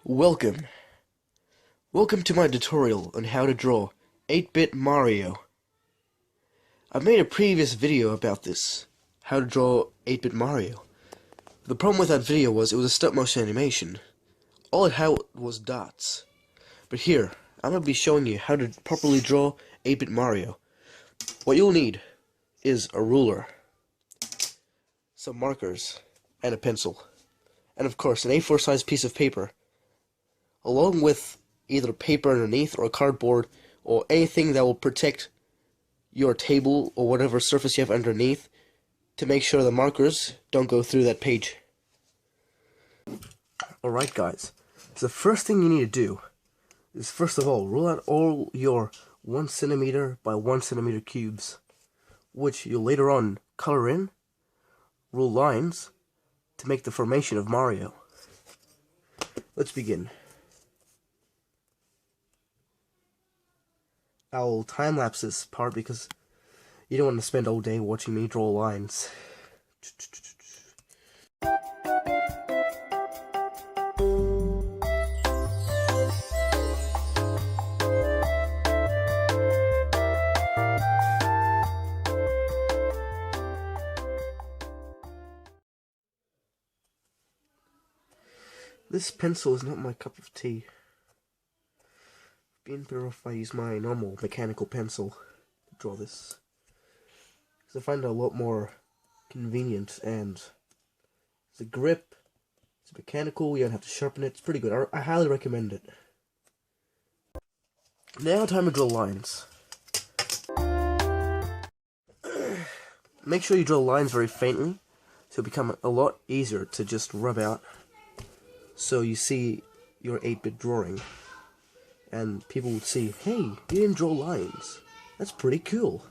Welcome. Welcome to my tutorial on how to draw 8-bit Mario. I've made a previous video about this, how to draw 8-bit Mario. The problem with that video was it was a stop-motion animation. All it had was dots. But here, I'm going to be showing you how to properly draw 8-bit Mario. What you'll need is a ruler, some markers, and a pencil. And of course, an A4 size piece of paper, along with either paper underneath or cardboard or anything that will protect your table or whatever surface you have underneath to make sure the markers don't go through that page. Alright guys, so the first thing you need to do is first of all rule out all your 1 centimeter by 1 centimeter cubes, which you'll later on color in, rule lines to make the formation of Mario. Let's begin. I'll time-lapse this part because you don't want to spend all day watching me draw lines. This pencil is not my cup of tea. Being better if I use my normal mechanical pencil to draw this, because I find it a lot more convenient, and the grip, it's mechanical, you don't have to sharpen it, it's pretty good. I highly recommend it. Now time to draw lines. Make sure you draw lines very faintly, so it'll become a lot easier to just rub out, so you see your 8-bit drawing. And people would see, hey, you didn't draw lines. That's pretty cool.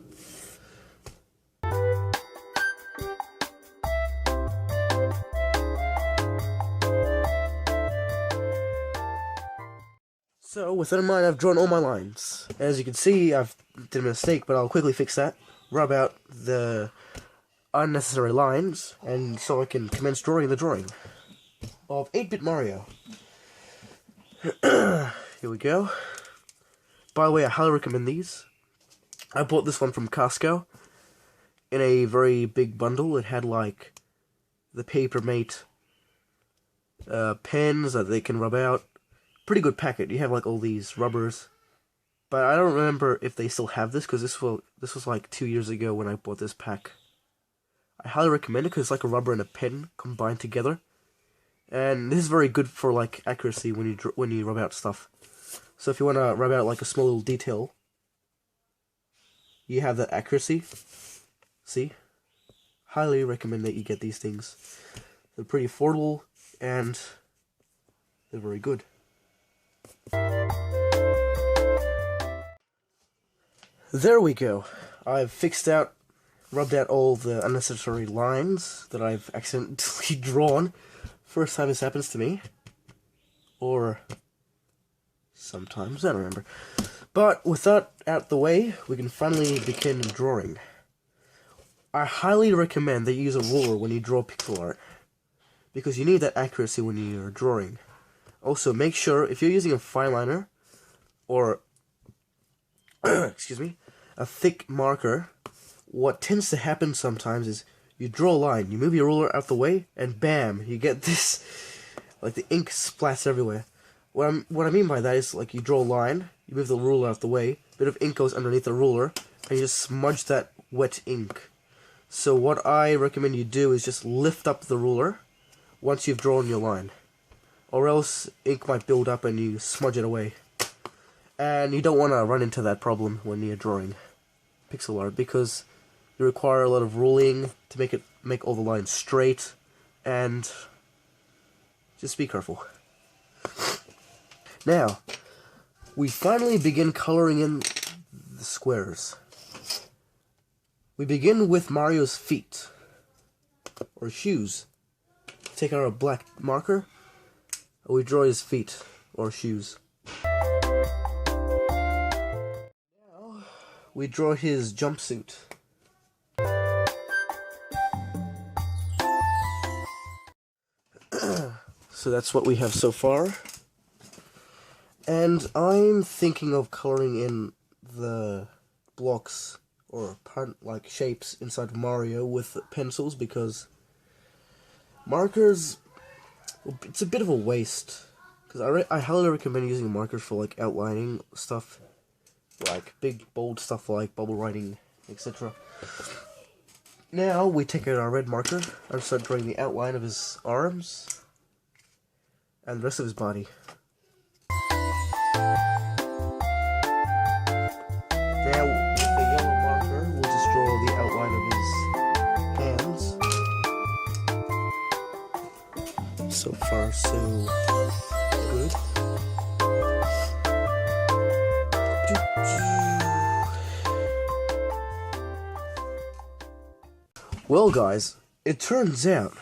So, with that in mind, I've drawn all my lines. As you can see, I've did a mistake, but I'll quickly fix that. Rub out the unnecessary lines, and so I can commence drawing the drawing of 8-bit Mario. Here we go. By the way, I highly recommend these. I bought this one from Costco in a very big bundle. It had like the Papermate pens that they can rub out. Pretty good packet. You have like all these rubbers. But I don't remember if they still have this, because this was like 2 years ago when I bought this pack. I highly recommend it because it's like a rubber and a pen combined together. And this is very good for like accuracy when you rub out stuff. So if you want to rub out like a small little detail, you have that accuracy. See? Highly recommend that you get these things. They're pretty affordable and they're very good. There we go. I've rubbed out all the unnecessary lines that I've accidentally drawn. First time this happens to me. Or sometimes, I don't remember. But with that out the way, we can finally begin drawing. I highly recommend that you use a ruler when you draw pixel art, because you need that accuracy when you're drawing. Also, make sure, if you're using a fine liner, or, excuse me, a thick marker, what tends to happen sometimes is you draw a line, you move your ruler out the way, and bam, you get this, like the ink splats everywhere. What I mean by that is, like, you draw a line, you move the ruler out the way, a bit of ink goes underneath the ruler, and you just smudge that wet ink. So what I recommend you do is just lift up the ruler once you've drawn your line, or else ink might build up and you smudge it away. And you don't want to run into that problem when you're drawing pixel art, because you require a lot of ruling to make all the lines straight, and just be careful. Now, we finally begin coloring in the squares. We begin with Mario's feet, or shoes. Take out a black marker, and we draw his feet, or shoes. Now, we draw his jumpsuit. So that's what we have so far. And I'm thinking of coloring in the blocks or like shapes inside of Mario with pencils, because markers, it's a bit of a waste. Because I highly recommend using markers for like outlining stuff, like big bold stuff like bubble writing, etc. Now we take out our red marker and start drawing the outline of his arms and the rest of his body. Now with the yellow marker, we'll just draw the outline of his hands. So far, so good. Well guys, it turns out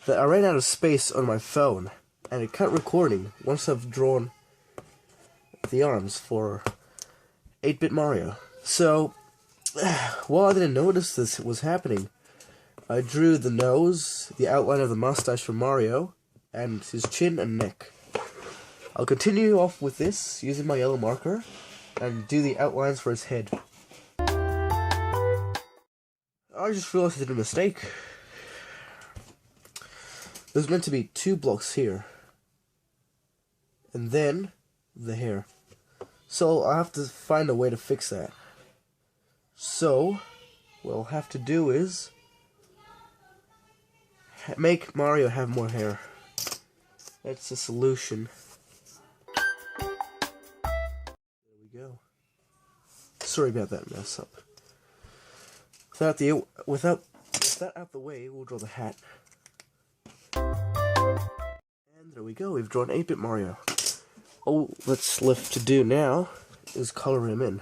that I ran out of space on my phone and it cut recording once I've drawn the arms for 8-Bit Mario. So, while I didn't notice this was happening, I drew the nose, the outline of the mustache for Mario, and his chin and neck. I'll continue off with this using my yellow marker and do the outlines for his head. I just realized I did a mistake. There's meant to be 2 blocks here, and then the hair. So I have to find a way to fix that. So what I'll have to do is make Mario have more hair. That's the solution. There we go. Sorry about that mess up. With that out the way, we'll draw the hat. And there we go, we've drawn 8-Bit Mario. All that's left to do now is color him in.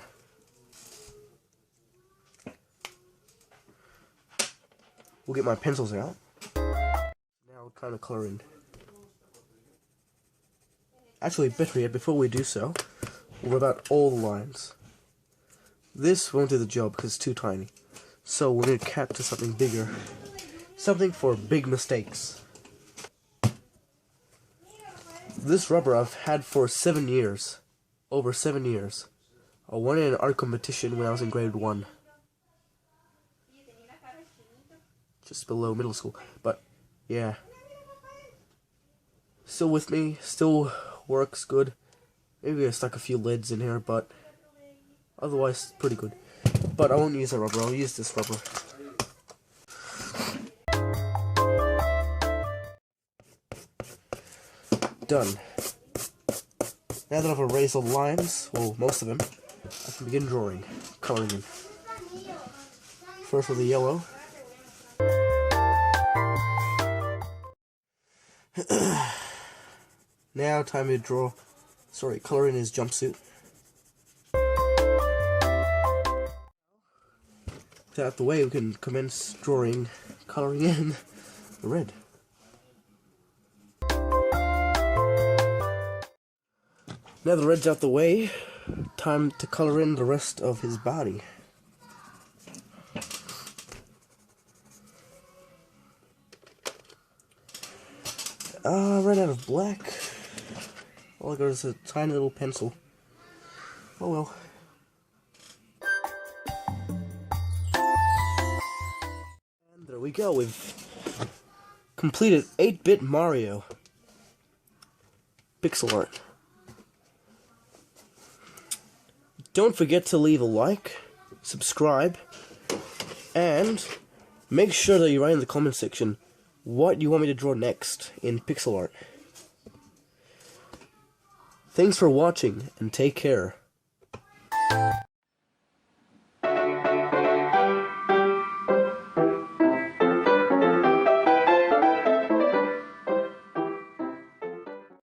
We'll get my pencils out. Now time to color in. Actually, better yet, before we do so, we'll rub out all the lines. This won't do the job because it's too tiny. So we'll need to cap to something bigger. Something for big mistakes. This rubber I've had for 7 years. Over 7 years. I won in an art competition when I was in grade 1. Just below middle school. But, yeah. Still with me. Still works good. Maybe I stuck a few lids in here, but otherwise pretty good. But I won't use that rubber, I'll use this rubber. Done. Now that I've erased all the lines, well, most of them, I can begin drawing, coloring in. First with the yellow. Now time to color in his jumpsuit. Out of the way, we can commence coloring in the red. Now the red's out the way, time to color in the rest of his body. I ran out of black. All I got is a tiny little pencil. Oh well. There we go, we've completed 8-Bit Mario pixel art. Don't forget to leave a like, subscribe, and make sure that you write in the comment section what you want me to draw next in pixel art. Thanks for watching, and take care.